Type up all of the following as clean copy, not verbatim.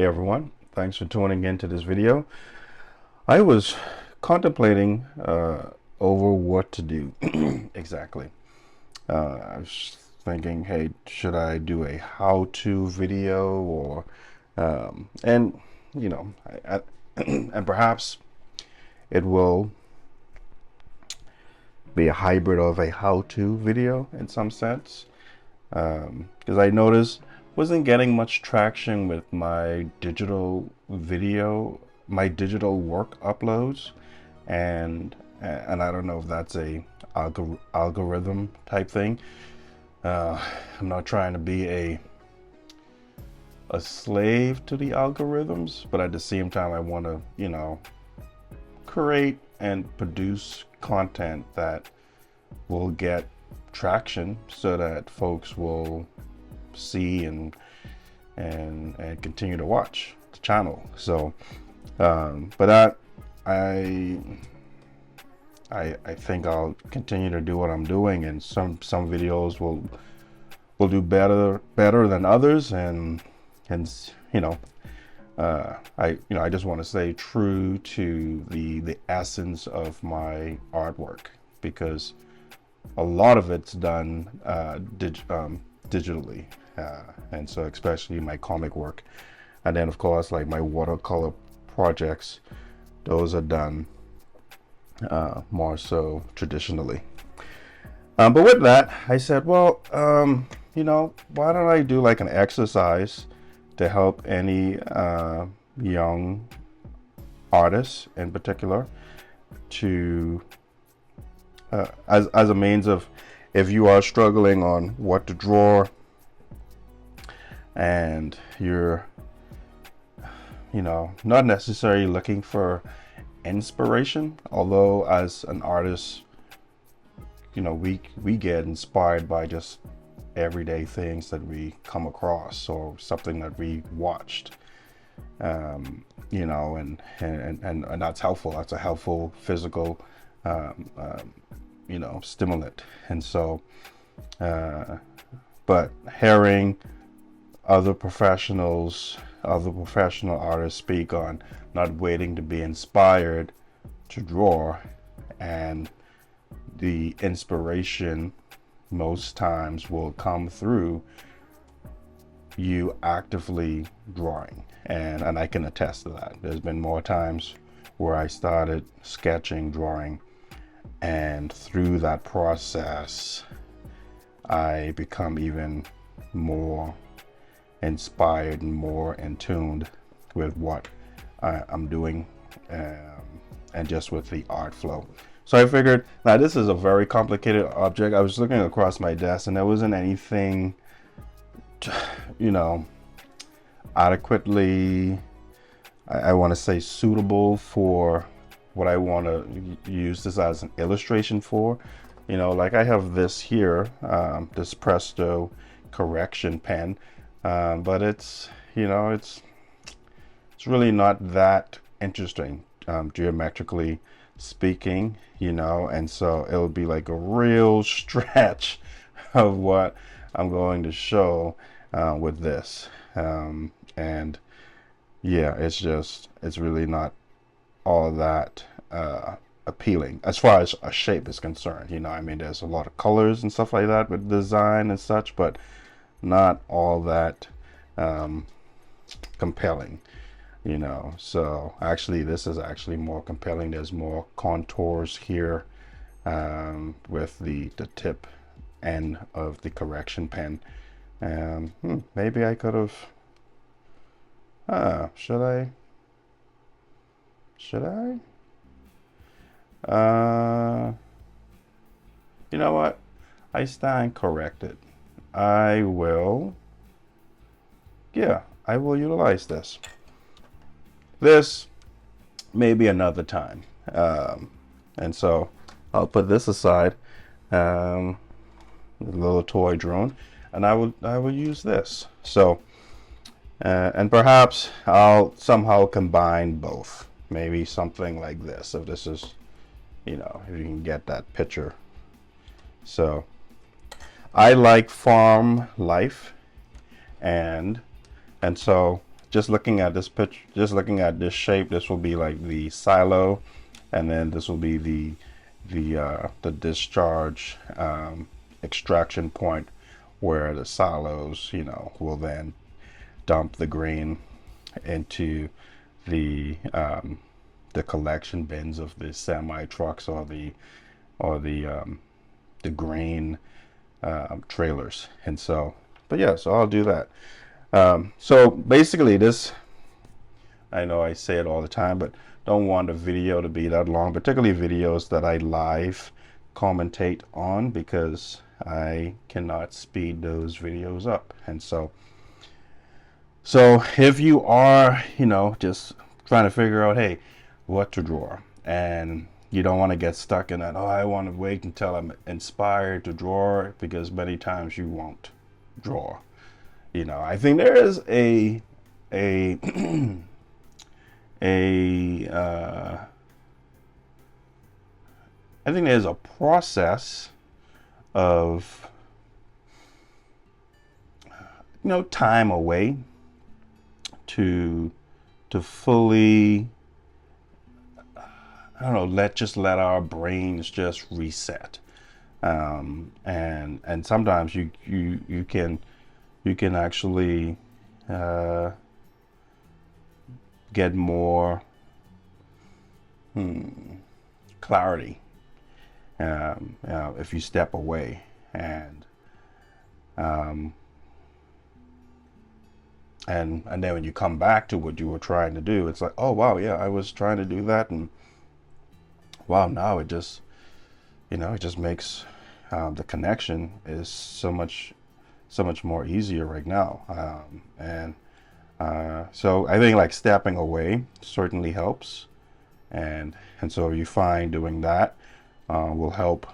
everyone, thanks for tuning in to this video. I was contemplating over what to do exactly. I was thinking, hey, should I do a how-to video or and you know and perhaps it will be a hybrid of a how-to video in some sense, because I noticed wasn't getting much traction with my digital video, my digital work uploads, and I don't know if that's a algorithm type thing. I'm not trying to be a slave to the algorithms, but at the same time, I want to, create and produce content that will get traction so that folks will see and continue to watch the channel. So but that I think I'll continue to do what I'm doing, and some videos will do better than others, and I just want to stay true to the essence of my artwork, because a lot of it's done digitally, and so especially my comic work, and then of course like my watercolor projects, those are done more so traditionally. But with that, I said, well, why don't I do like an exercise to help any young artists in particular to as a means of, if you are struggling on what to draw and you're not necessarily looking for inspiration, although as an artist we get inspired by just everyday things that we come across or something that we watched, and that's helpful. That's a helpful physical stimulant. And so but hearing other professional artists speak on not waiting to be inspired to draw, and the inspiration most times will come through you actively drawing, and I can attest to that. There's been more times where I started sketching, drawing, and through that process I become even more inspired and more in tuned with what I'm doing, and just with the art flow. So I figured, now this is a very complicated object. I was looking across my desk and there wasn't anything adequately, I want to say, suitable for what I want to use this as an illustration for. Like I have this here, this Presto correction pen, but it's really not that interesting geometrically speaking, and so it'll be like a real stretch of what I'm going to show with this, and yeah, it's really not all that appealing as far as a shape is concerned. There's a lot of colors and stuff like that with design and such, but not all that compelling. So actually this is actually more compelling. There's more contours here with the tip end of the correction pen. Maybe I could have should I you know what, I stand corrected. I will utilize this maybe another time, and so I'll put this aside, a little toy drone, and I will use this. So and perhaps I'll somehow combine both, maybe something like this, if this is, if you can get that picture. So I like farm life, and so just looking at this picture, just looking at this shape, this will be like the silo, and then this will be the discharge extraction point where the silos, will then dump the grain into the collection bins of the semi trucks or the grain trailers. And so, but yeah, so I'll do that. So basically, this, I know I say it all the time, but don't want a video to be that long, particularly videos that I live commentate on, because I cannot speed those videos up. And so if you are, just trying to figure out, hey, what to draw, and you don't want to get stuck in that, oh, I want to wait until I'm inspired to draw, because many times you won't draw. I think there is a I think there's a process of time away to fully, I don't know, let our brains just reset, and sometimes you can actually get more clarity if you step away, and then when you come back to what you were trying to do, it's like, oh wow, yeah, I was trying to do that, and wow, now it just makes the connection is so much more easier right now. So I think like stepping away certainly helps, and so you find doing that will help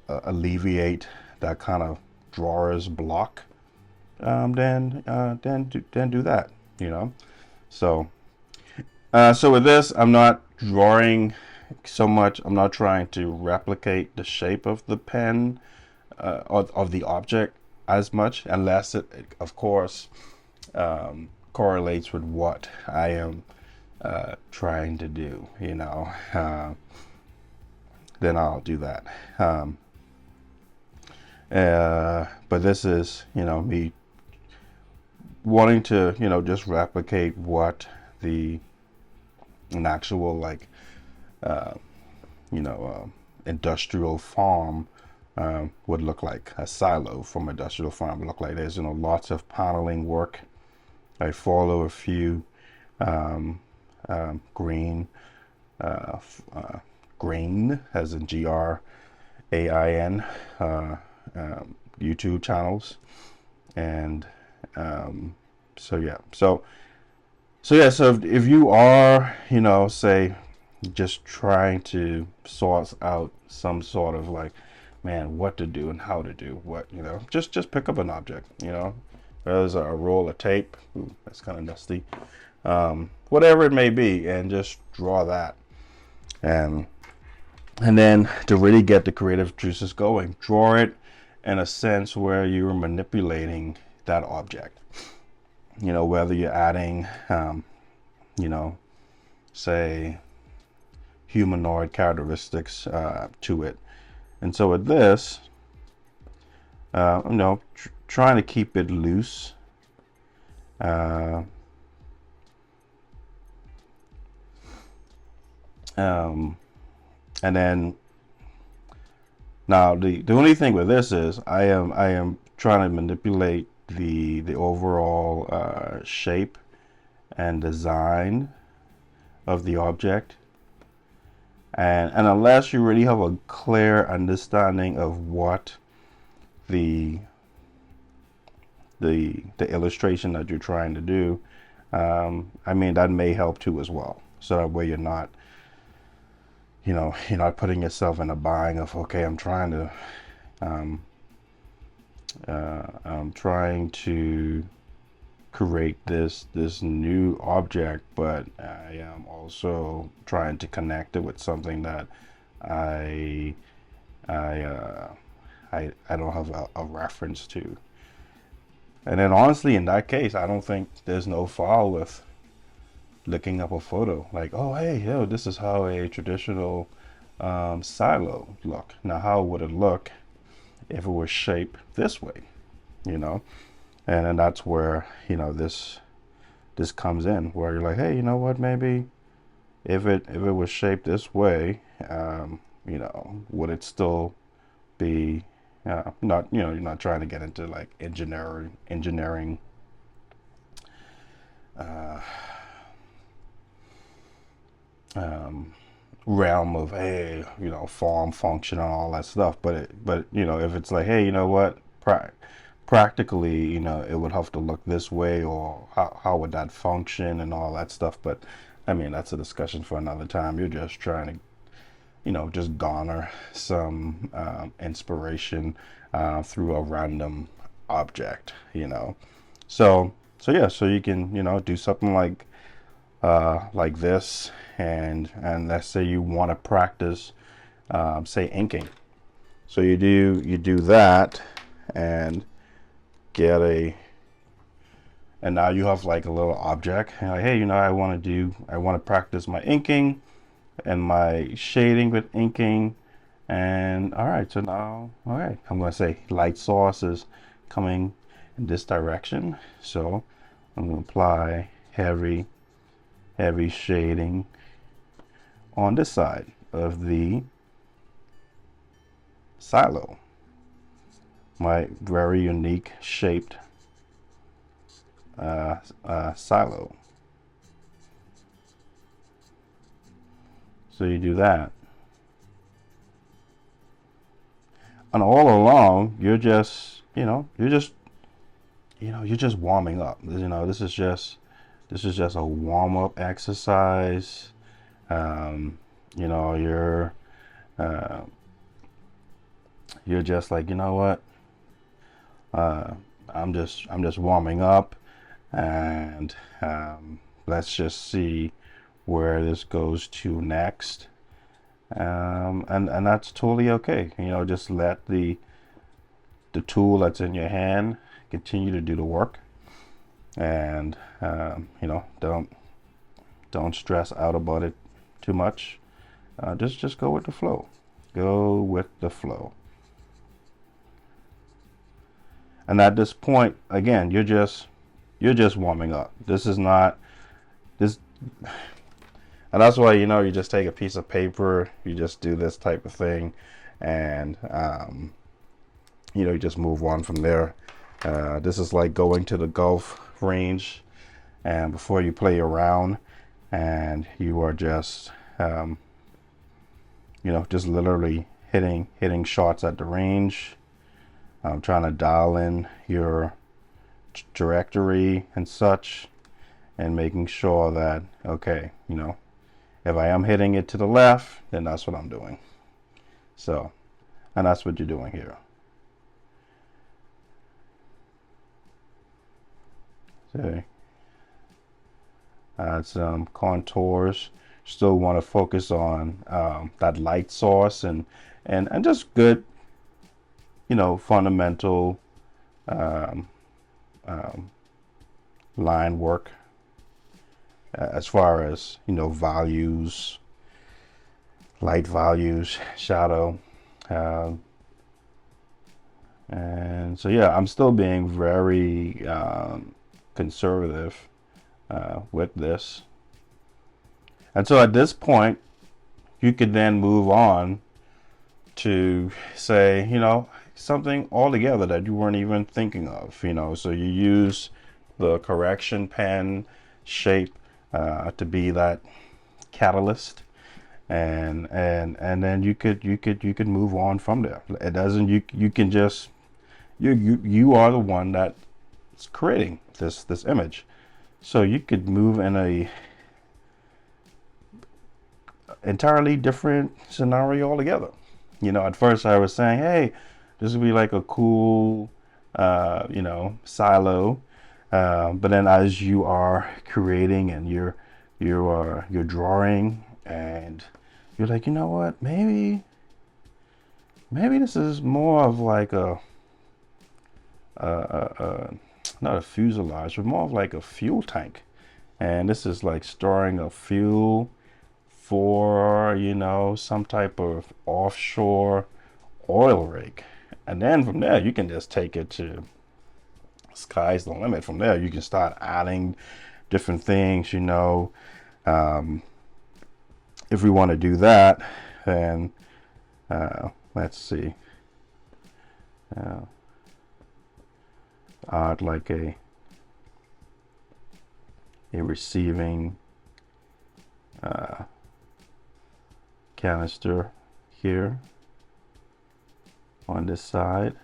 alleviate that kind of drawer's block. Then do that. So so with this, I'm not drawing so much. I'm not trying to replicate the shape of the pen of the object as much, unless it of course correlates with what I am trying to do. Then I'll do that. But this is me wanting to just replicate what an actual like industrial farm would look like. A silo from industrial farm would look like. There's lots of paneling work. I follow a few grain as in GRAIN YouTube channels, and so if you are say just trying to source out some sort of like, man, what to do and how to do what, just pick up an object, there's a roll of tape. Ooh, that's kind of dusty. Whatever it may be, and just draw that, and then to really get the creative juices going, draw it in a sense where you're manipulating that object, whether you're adding say humanoid characteristics to it. And so with this, trying to keep it loose, and then now the only thing with this is I am trying to manipulate the overall shape and design of the object, and unless you really have a clear understanding of what the illustration that you're trying to do, that may help too as well, so that way you're not putting yourself in a bind of, okay, I'm trying to create this new object, but I am also trying to connect it with something that I don't have a reference to. And then honestly, in that case, I don't think there's no foul with looking up a photo. Like, oh, hey, yo, this is how a traditional silo look. Now, how would it look if it was shaped this way? You know, and then that's where, you know, this comes in, where you're like, hey, you know what, maybe if it was shaped this way, you know, would it still be not, you know, you're not trying to get into like engineering uh, um, realm of, hey, you know, form, function, and all that stuff. But you know, if it's like, hey, you know what, practically, you know, it would have to look this way, or how would that function and all that stuff. But I mean, that's a discussion for another time. You're just trying to, you know, just garner some inspiration through a random object, you know. So yeah, so you can, you know, do something like this, and let's say you want to practice, say, inking. So you do that, and get a, and now you have like a little object. And like, hey, you know, I want to practice my inking and my shading with inking. And all right, so now, all right, I'm going to say light source is coming in this direction. So I'm going to apply heavy shading on this side of the silo, my very unique shaped silo. So you do that, and all along you're just, you know, you're just warming up. You know, this is just a warm up exercise. You know, uh, you're just like, you know what, I'm just warming up, and let's just see where this goes to next. And that's totally okay. You know, just let the tool that's in your hand continue to do the work, and you know, don't stress out about it too much. Just go with the flow. Go with the flow. And at this point, again, you're just warming up. This is not this, and that's why, you know, you just take a piece of paper, you just do this type of thing, and you know, you just move on from there. This is like going to the golf range, and before you play around, and you are just you know, just literally hitting shots at the range, trying to dial in your trajectory and such, and making sure that, okay, you know, if I am hitting it to the left, then that's what I'm doing. So, and that's what you're doing here. Okay. Add some contours. Still want to focus on that light source, and just good, you know, fundamental um, um, line work, as far as, you know, values, light values, shadow, um, and so yeah, I'm still being very conservative with this. And so at this point, you could then move on to, say, you know, something altogether that you weren't even thinking of, you know. So you use the correction pen shape to be that catalyst, and then you could move on from there. It doesn't, you can just, you are the one that's creating this image. So you could move in a entirely different scenario altogether. You know, at first I was saying, hey, this would be like a cool, you know, silo. But then as you are creating, and you're drawing, and you're like, you know what, maybe this is more of like a not a fuselage, but more of like a fuel tank. And this is like storing a fuel for, you know, some type of offshore oil rig. And then from there, you can just take it to sky's the limit. From there, you can start adding different things, you know. If we want to do that, then let's see. Add like a receiving canister here on this side,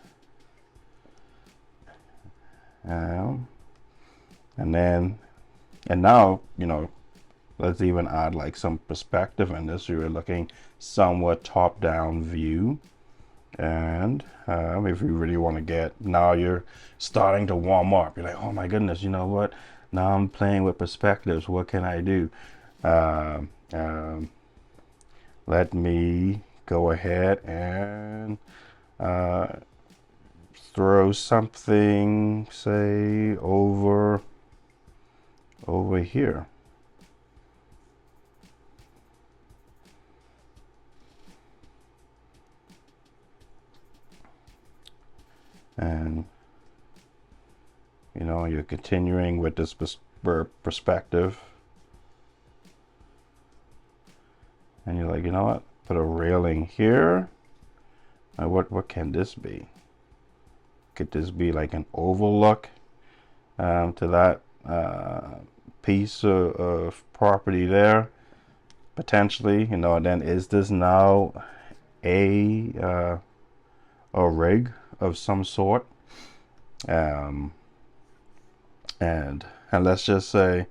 and now, you know, let's even add like some perspective in this. You're looking somewhat top-down view, and if you really want to get, now you're starting to warm up. You're like, oh my goodness, you know what? Now I'm playing with perspectives. What can I do? Let me go ahead and throw something, say, over here. And you know, you're continuing with this perspective, and you're like, you know what, put a railing here. What can this be? Could this be like an overlook to that piece of property there, potentially? You know, and then is this now a rig of some sort? And let's just say,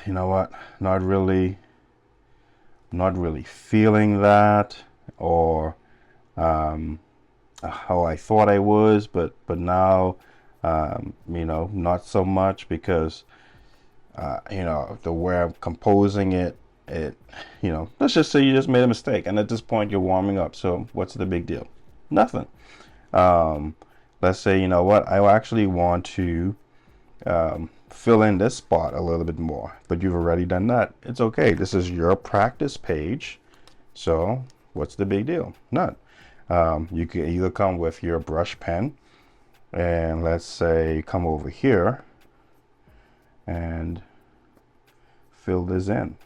you know what, not really feeling that, or how I thought I was, but now, you know, not so much, because you know, the way I'm composing it, you know, let's just say you just made a mistake, and at this point you're warming up. So what's the big deal? Nothing. Let's say, you know what, I actually want to fill in this spot a little bit more, but you've already done that. It's okay. This is your practice page. So what's the big deal? None. You can either come with your brush pen, and let's say come over here and fill this in.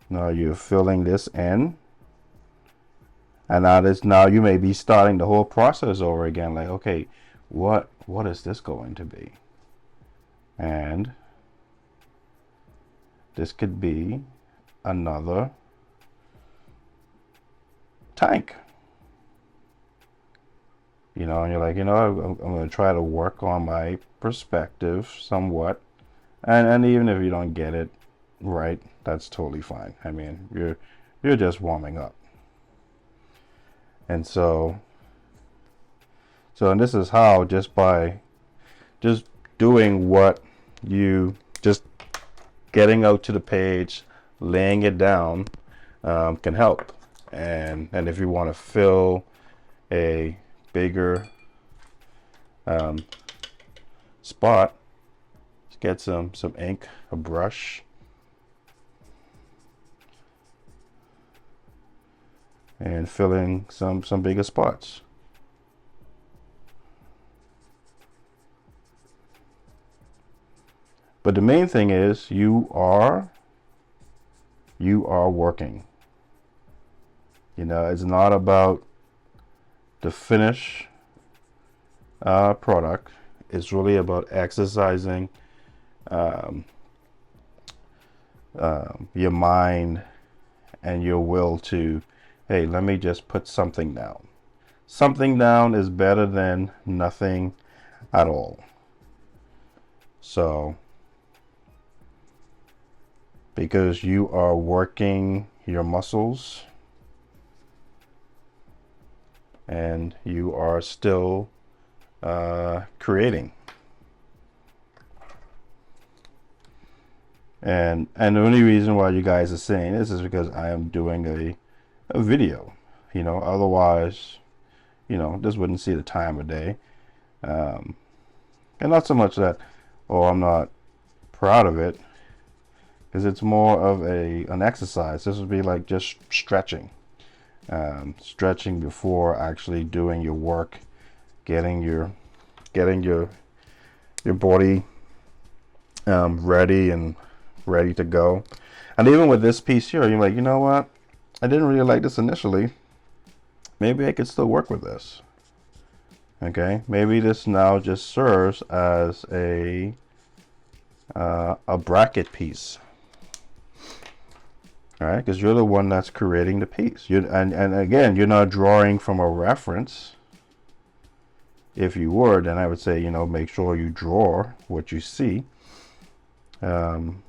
Now you're filling this in, and now you may be starting the whole process over again. Like, okay, what is this going to be? And this could be another tank. You know, and you're like, you know, I'm going to try to work on my perspective somewhat, and even if you don't get it right, that's totally fine. I mean, you're just warming up. And so and this is how, just by just doing what you just getting out to the page, laying it down, can help. And if you want to fill a bigger spot, get some ink, a brush, and fill in some bigger spots. But the main thing is you are working. You know, it's not about the finish product. It's really about exercising your mind and your will to, hey, let me just put something down. Something down is better than nothing at all. So, because you are working your muscles, and you are still creating. And the only reason why you guys are saying this is because I am doing a video. You know, otherwise just wouldn't see the time of day. And not so much that, oh, I'm not proud of it, because it's more of an exercise. This would be like just stretching. Stretching before actually doing your work, getting your body ready to go. And even with this piece here, you're like, you know what? I didn't really like this initially. Maybe I could still work with this. Okay, maybe this now just serves as a bracket piece. All right, because you're the one that's creating the piece. And again, you're not drawing from a reference. If you were, then I would say, make sure you draw what you see. And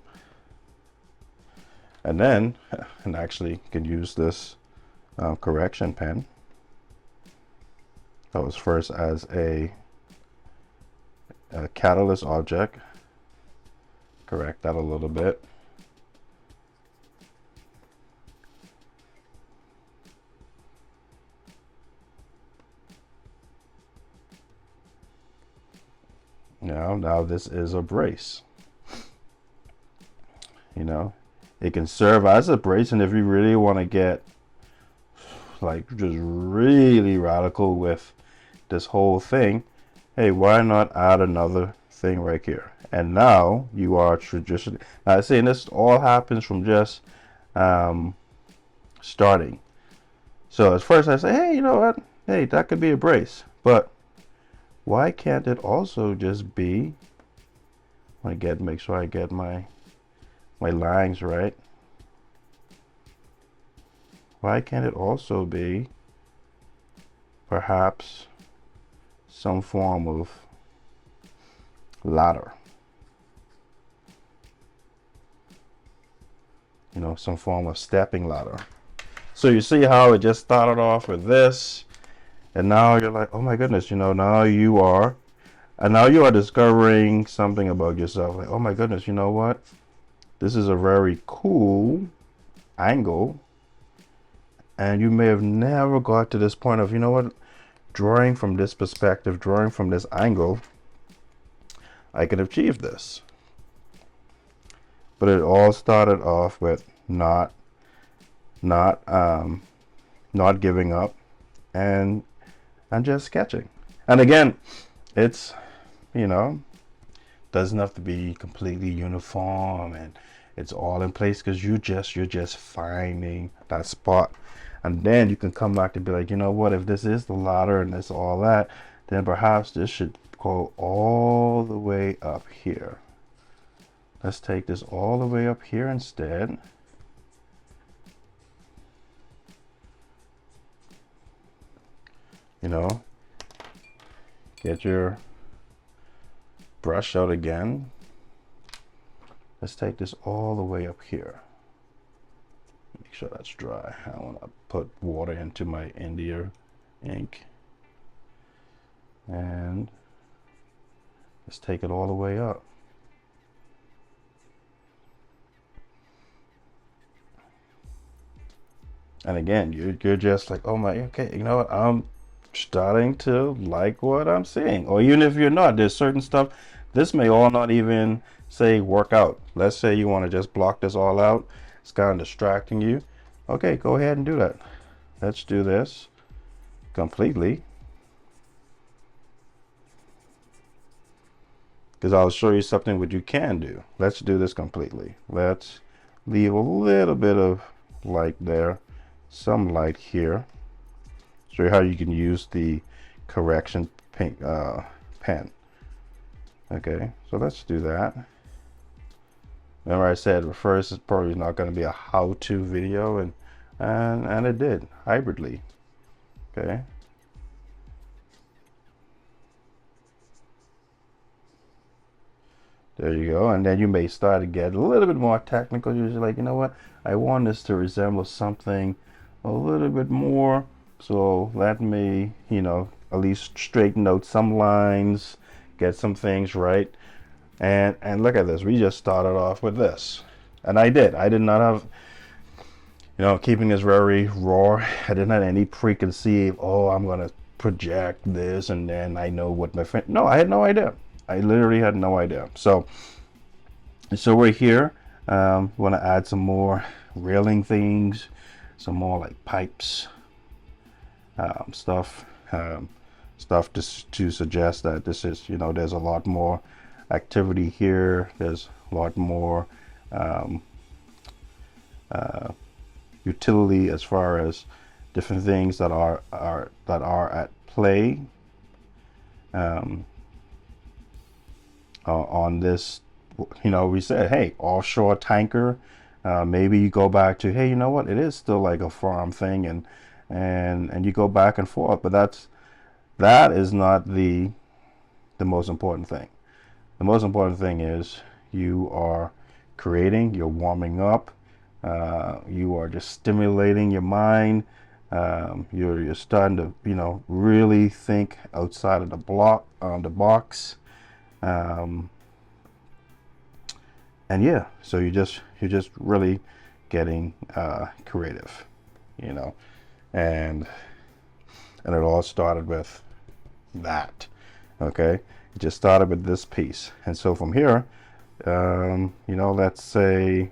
then, and actually can use this correction pen. That was first as a catalyst object. Correct that a little bit. Now this is a brace. It can serve as a brace, and if you really want to get like just really radical with this whole thing, hey, why not add another thing right here? And now you are traditionally, now I'm saying this all happens from just starting. So at first I say, hey, you know what? Hey, that could be a brace, but why can't it also just be, make sure I get my lines right. Why can't it also be perhaps some form of ladder? Some form of stepping ladder. So you see how it just started off with this, and now you're like, oh my goodness, now you are discovering something about yourself. Like, oh my goodness, you know what? This is a very cool angle. And you may have never got to this point of, you know what, drawing from this perspective, drawing from this angle, I can achieve this. But it all started off with not giving up and just sketching. And again, it's, doesn't have to be completely uniform and it's all in place, because you're just finding that spot. And then you can come back to be like, you know what, if this is the ladder and it's all that, then perhaps this should go all the way up here. Let's take this all the way up here instead. Get your brush out again. Let's take this all the way up here. Make sure that's dry. I want to put water into my India ink. And let's take it all the way up. And again, you're just like, oh my, okay, you know what? I'm starting to like what I'm seeing. Or even if you're not, there's certain stuff. This may all not even say work out. Let's say you want to just block this all out. It's kind of distracting you. Okay, go ahead and do that. Let's do this completely. Because I'll show you something what you can do. Let's do this completely. Let's leave a little bit of light there. Some light here. Show you how you can use the correction pen. Okay, so let's do that. Remember I said first it's probably not going to be a how-to video, and it did hybridly. Okay. There you go. And then you may start to get a little bit more technical. You're just like, you know what? I want this to resemble something a little bit more. So let me, at least straighten out some lines, get some things right. And look at this. We just started off with this. And I did not have, keeping this very raw. I didn't have any preconceived, oh, I'm going to project this and then I know what my friend. No, I had no idea. I literally had no idea. So we're here. Want to add some more railing things, some more like pipes, stuff, stuff to suggest that this is, you know, there's a lot more activity here. There's a lot more utility as far as different things that are at play on this. You know, we said, hey, offshore tanker. Maybe you go back to, hey, you know what? It is still like a farm thing, and you go back and forth. But that is not the most important thing. The most important thing is you are creating, you're warming up, you are just stimulating your mind. You're starting to, you know, really think outside of the box. And yeah, so you're just really getting creative, you know, and it all started with that. Okay, it just started with this piece, and so from here, you know, let's say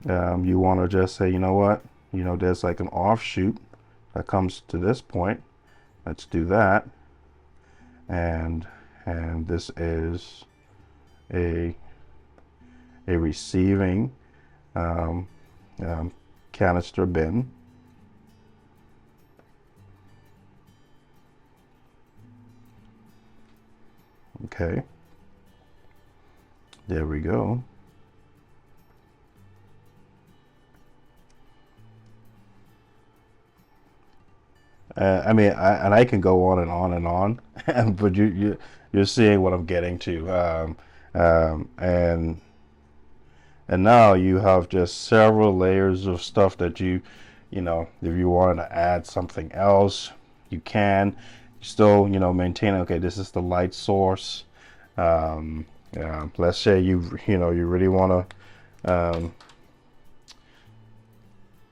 you want to just say, you know what, you know, there's like an offshoot that comes to this point. Let's do that, and this is a receiving canister bin. Okay, there we go. I mean, I can go on and on and on, but you're seeing what I'm getting to, and now you have just several layers of stuff that you know, if you wanted to add something else, you can still, you know, maintain. Okay, this is the light source. Let's say you know, you really want to,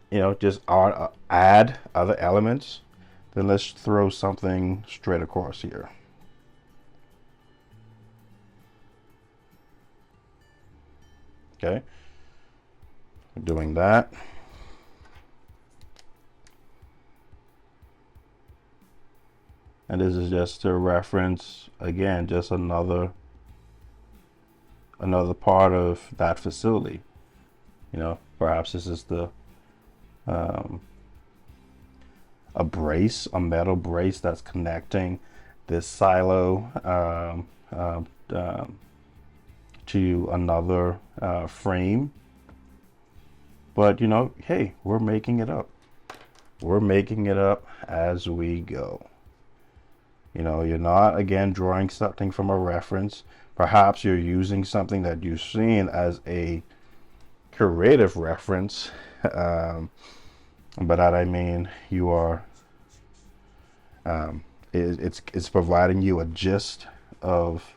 you know, just add other elements. Then let's throw something straight across here. Okay, doing that. And this is just to reference, again, just another part of that facility. You know, perhaps this is the a brace, a metal brace that's connecting this silo to another frame. But you know, hey, we're making it up. We're making it up as we go. You know, you're not, again, drawing something from a reference. Perhaps you're using something that you've seen as a creative reference. But that, I mean, you are, it's providing you a gist of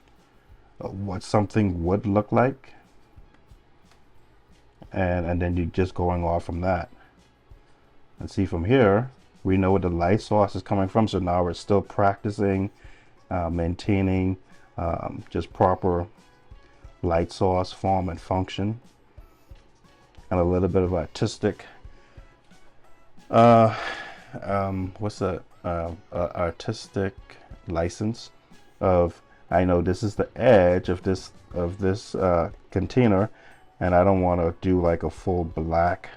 what something would look like. And then you're just going off from that. And see, from here, we know where the light source is coming from. So now we're still practicing maintaining just proper light source form and function, and a little bit of artistic what's the artistic license of, I know this is the edge of this container, and I don't want to do like a full black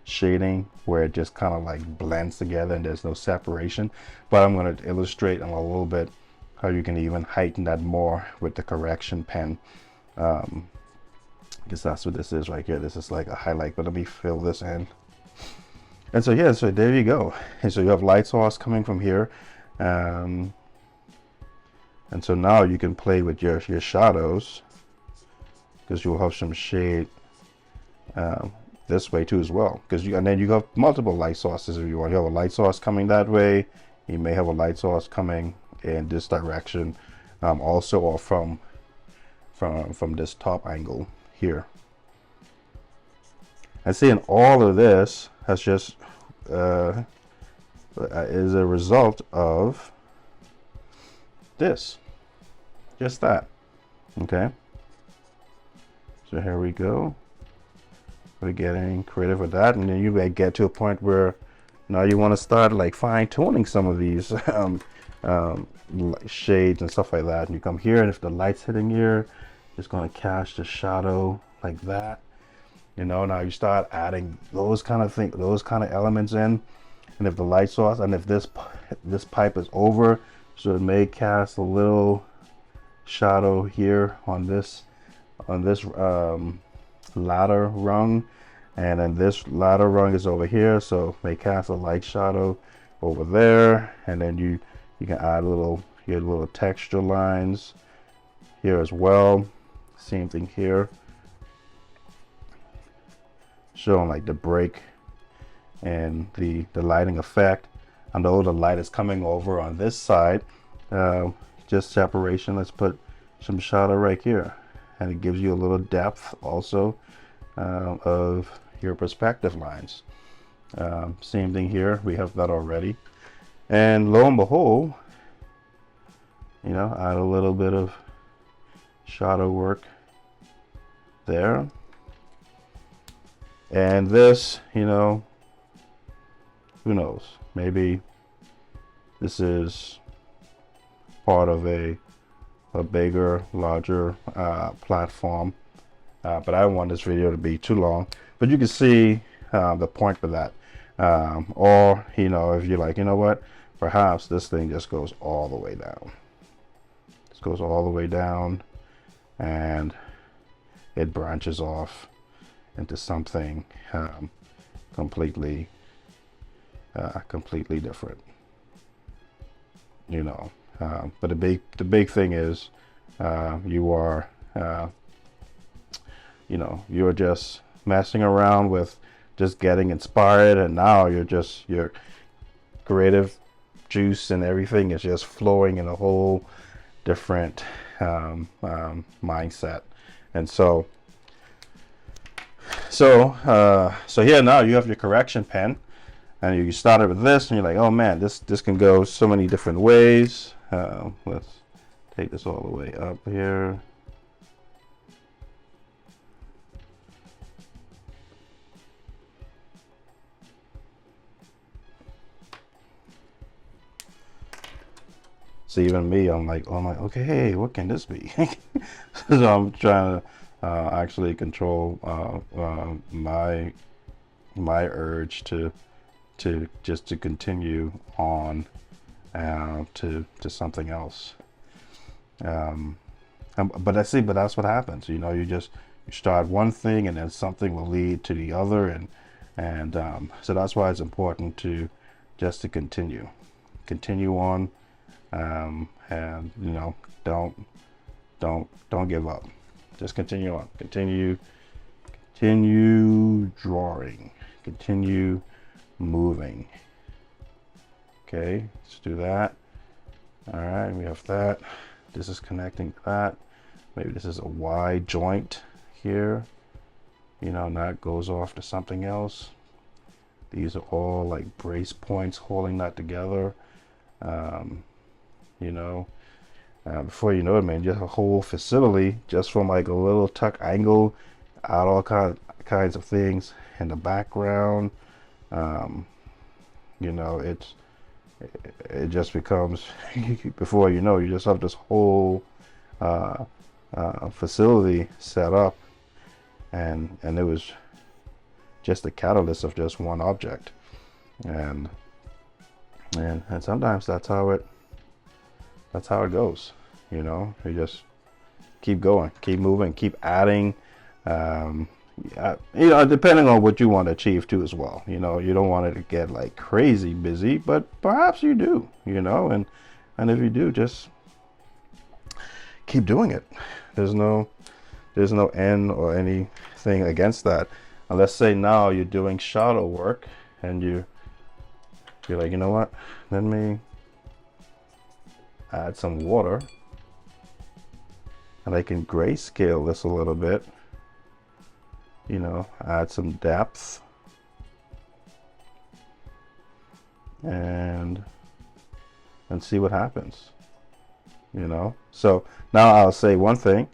shading where it just kind of like blends together and there's no separation. But I'm going to illustrate in a little bit how you can even heighten that more with the correction pen, because that's what this is right here. This is like a highlight, but let me fill this in. And so yeah, so there you go. And so you have light source coming from here, and so now you can play with your shadows, because you'll have some shade this way too as well, because and then you have multiple light sources. If you want, you have a light source coming that way, you may have a light source coming in this direction, also, or from this top angle here. And seeing all of this has just is a result of this, just that. Okay, so here we go. We're getting creative with that, and then you may get to a point where now you want to start like fine-tuning some of these shades and stuff like that. And you come here, and if the light's hitting here, it's going to cast the shadow like that. You know, now you start adding those kind of things, those kind of elements in. And if the light source, and if this pipe is over, so it may cast a little shadow here on this ladder rung, and then this ladder rung is over here, so it may cast a light shadow over there. And then you can add your little texture lines here as well. Same thing here, showing like the break and the lighting effect. I know the light is coming over on this side, just separation. Let's put some shadow right here, and it gives you a little depth also of your perspective lines. Same thing here, we have that already. And lo and behold, you know, add a little bit of shadow work there. And this, you know, who knows, maybe this is part of a bigger, larger platform, but I don't want this video to be too long. But you can see the point for that. Or, you know, if you're like, you know what, perhaps this thing just goes all the way down. This goes all the way down, and it branches off into something completely different. You know, but the big thing is you are you know, you're just messing around with just getting inspired, and now your creative juice and everything is just flowing in a whole different mindset. And so here now you have your correction pen, and you started with this, and you're like, oh man, this can go so many different ways. Let's take this all the way up here. So even me, I'm like, okay, hey, what can this be? So I'm trying to actually control my urge to continue on to something else. But that's what happens. You know, you start one thing, and then something will lead to the other, and so that's why it's important to continue on. And you know, don't give up. Just continue on. Continue drawing. Continue moving. Okay, let's do that. All right, we have that. This is connecting to that. Maybe this is a Y joint here. You know, and that goes off to something else. These are all like brace points holding that together. You know, before you know it, man, just a whole facility just from like a little tuck angle, out all kinds of things in the background. You know, it just becomes before you know, you just have this whole facility set up, and it was just the catalyst of just one object, and sometimes that's how it goes. You know, you just keep going, keep moving, keep adding. You know, depending on what you want to achieve too as well. You know, you don't want it to get like crazy busy, but perhaps you do. You know, and if you do, just keep doing it. There's no end or anything against that. And let's say now you're doing shadow work, and you're like, you know what? Let me add some water, and I can grayscale this a little bit. You know, add some depth, and see what happens, you know. So now I'll say one thing.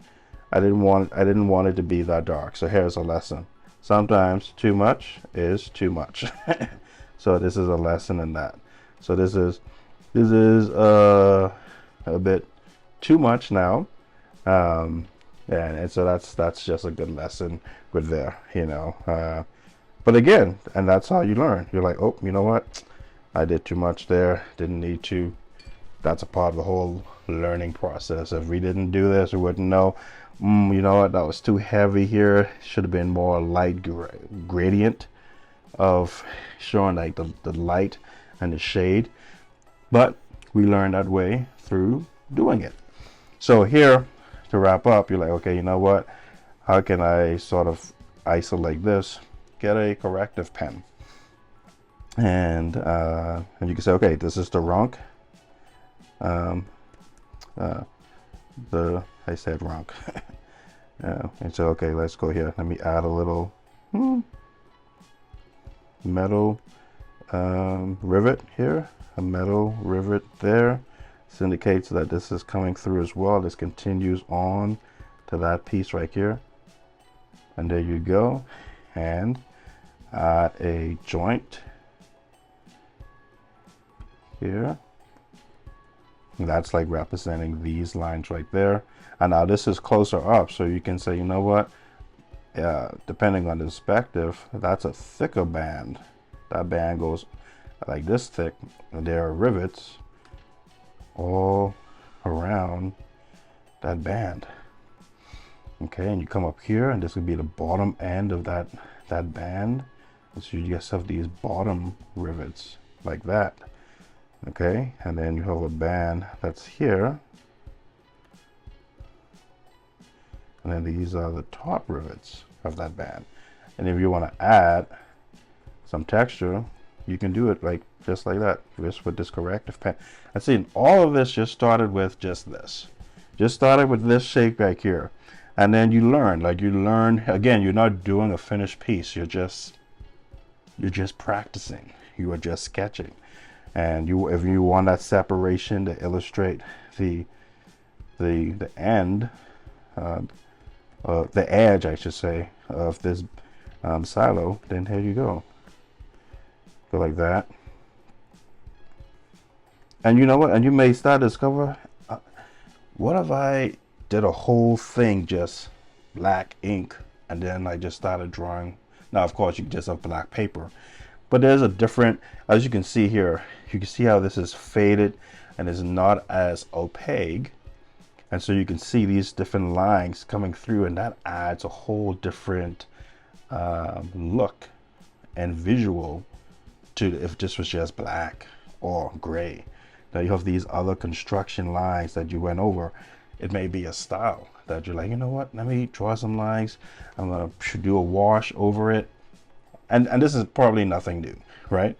I didn't want it to be that dark. So here's a lesson. Sometimes too much is too much. So this is a lesson in that. So this is a bit too much now. And so that's just a good lesson with there, you know. But again, and that's how you learn. You're like, oh, you know what? I did too much there. Didn't need to. That's a part of the whole learning process. If we didn't do this, we wouldn't know. You know what? That was too heavy here. Should have been more light gradient of showing like the light and the shade. But we learn that way through doing it. So here, to wrap up, you're like, okay, you know what? How can I sort of isolate this? Get a corrective pen. And you can say, okay, this is the Ronc. I said Ronc. And so, okay, let's go here. Let me add a little metal rivet here. A metal rivet there. This indicates that this is coming through as well. This continues on to that piece right here. And there you go. And add a joint here. And that's like representing these lines right there. And now this is closer up, so you can say, you know what, depending on the perspective, that's a thicker band. That band goes like this thick, and there are rivets all around that band. Okay, and you come up here, and this would be the bottom end of that band. And so you just have these bottom rivets like that. Okay, and then you have a band that's here, and then these are the top rivets of that band. And if you want to add some texture, you can do it like just like that, just with this corrective pen. And see, all of this just started with just this. Just started with this shape back here, and then you learn. Again. You're not doing a finished piece. You're just practicing. You are just sketching. And if you want that separation to illustrate the end, the edge, I should say, of this silo, then here you go. Go like that. And you know what? And you may start to discover, what if I did a whole thing just black ink, and then I just started drawing? Now, of course, you just have black paper. But there's a different, as you can see here, you can see how this is faded and is not as opaque. And so you can see these different lines coming through, and that adds a whole different look and visual to if this was just black or gray. Now you have these other construction lines that you went over. It may be a style that you're like, you know what, let me draw some lines. I'm gonna do a wash over it. And this is probably nothing new, right?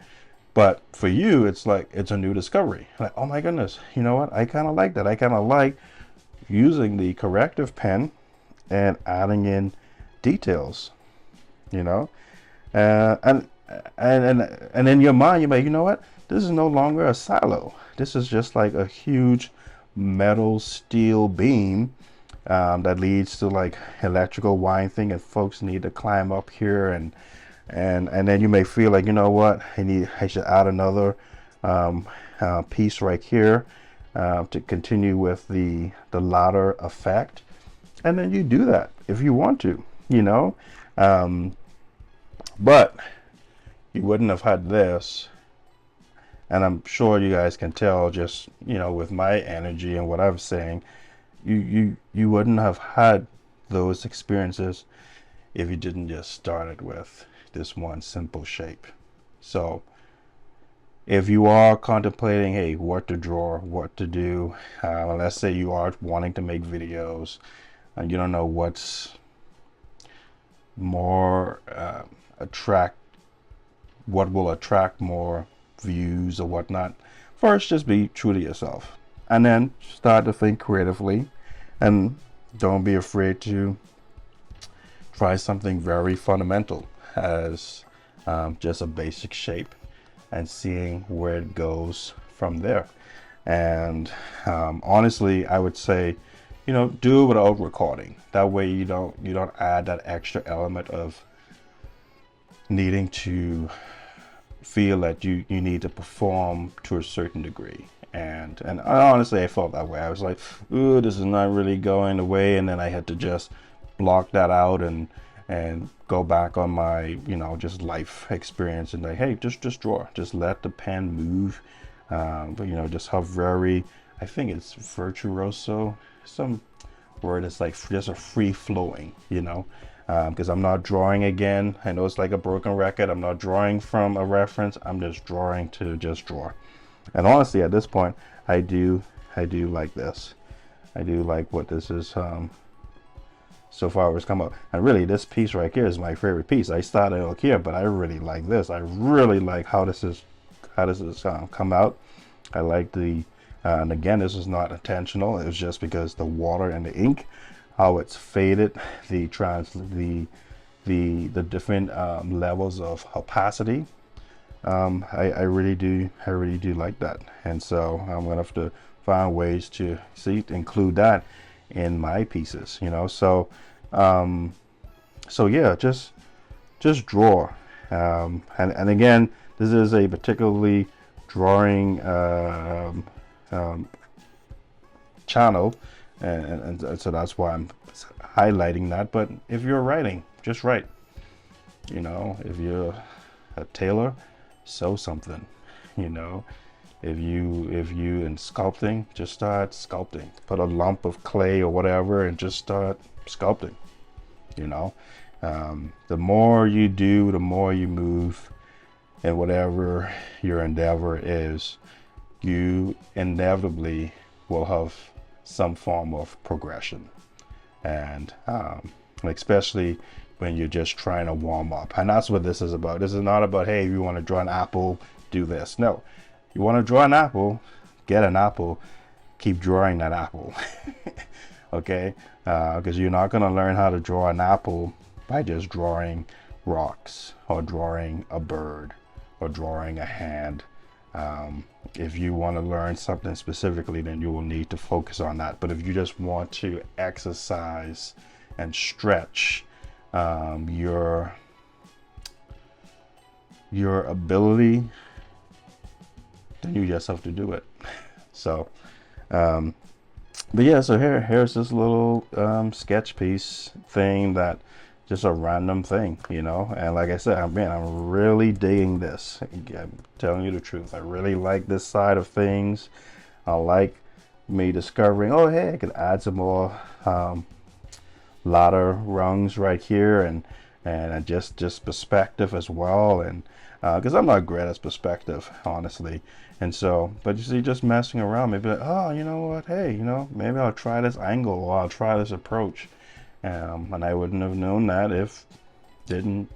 But for you, it's like, it's a new discovery. Like, oh my goodness, you know what? I kind of like that. I kind of like using the corrective pen and adding in details, you know? And in your mind, you may, you know what? This is no longer a silo. This is just like a huge metal steel beam that leads to like electrical wiring thing, and folks need to climb up here, and then you may feel like, you know what, I should add another piece right here to continue with the ladder effect. And then you do that if you want to, you know. But you wouldn't have had this, and I'm sure you guys can tell just, you know, with my energy and what I'm saying, you wouldn't have had those experiences if you didn't just start it with this one simple shape. So if you are contemplating, hey, what to draw, what to do, let's say you are wanting to make videos and you don't know what's more what will attract more views or whatnot, first just be true to yourself, and then start to think creatively, and don't be afraid to try something very fundamental as just a basic shape, and seeing where it goes from there. And honestly, I would say, do it without recording. That way you don't add that extra element of needing to feel that you need to perform to a certain degree. And honestly, I felt that way. I was like, ooh, this is not really going the way, and then I had to just block that out and go back on my just life experience and like, hey, just draw, just let the pen move. But just how very, I think it's virtuoso, some word is like just a free flowing, because I'm not drawing again. I know it's like a broken record. I'm not drawing from a reference. I'm just drawing to just draw. And honestly, at this point, I do like this. I do like what this is so far has come up. And really, this piece right here is my favorite piece. I started out here, but I really like this. I really like how this is come out. I like the and again, this is not intentional. It was just because the water and the ink, how it's faded, the different levels of opacity. I really do like that, and so I'm gonna have to find ways to include that in my pieces. So yeah, just draw. And again, this is a particularly drawing channel, and so that's why I'm highlighting that. But if you're writing, just write. If you're a tailor, sew something. If you in sculpting, just start sculpting. Put a lump of clay or whatever and just start sculpting. The more you do, the more you move, and whatever your endeavor is, you inevitably will have some form of progression. And especially when you're just trying to warm up. And that's what this is about. This is not about, hey, if you want to draw an apple, do this. No, you want to draw an apple, get an apple, keep drawing that apple. Okay, because you're not going to learn how to draw an apple by just drawing rocks or drawing a bird or drawing a hand. If you want to learn something specifically, then you will need to focus on that. But if you just want to exercise and stretch your ability, then you just have to do it. So but yeah, so here's this little sketch piece thing, that just a random thing, and like I said, I'm really digging this. I'm telling you the truth, I really like this side of things. I like me discovering, oh hey, I could add some more ladder rungs right here, and just perspective as well, and because I'm not great at perspective, honestly. And so, but you see, just messing around, maybe like, oh, you know what, hey, maybe I'll try this angle, or I'll try this approach. And I wouldn't have known that if didn't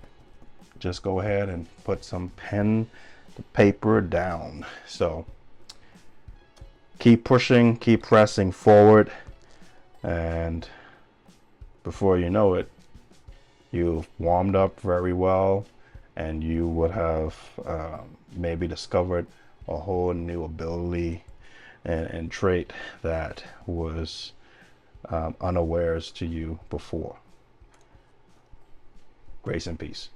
just go ahead and put some pen to paper down. So keep pushing, keep pressing forward, and before you know it, you've warmed up very well, and you would have maybe discovered a whole new ability and trait that was unawares to you before. Grace and peace.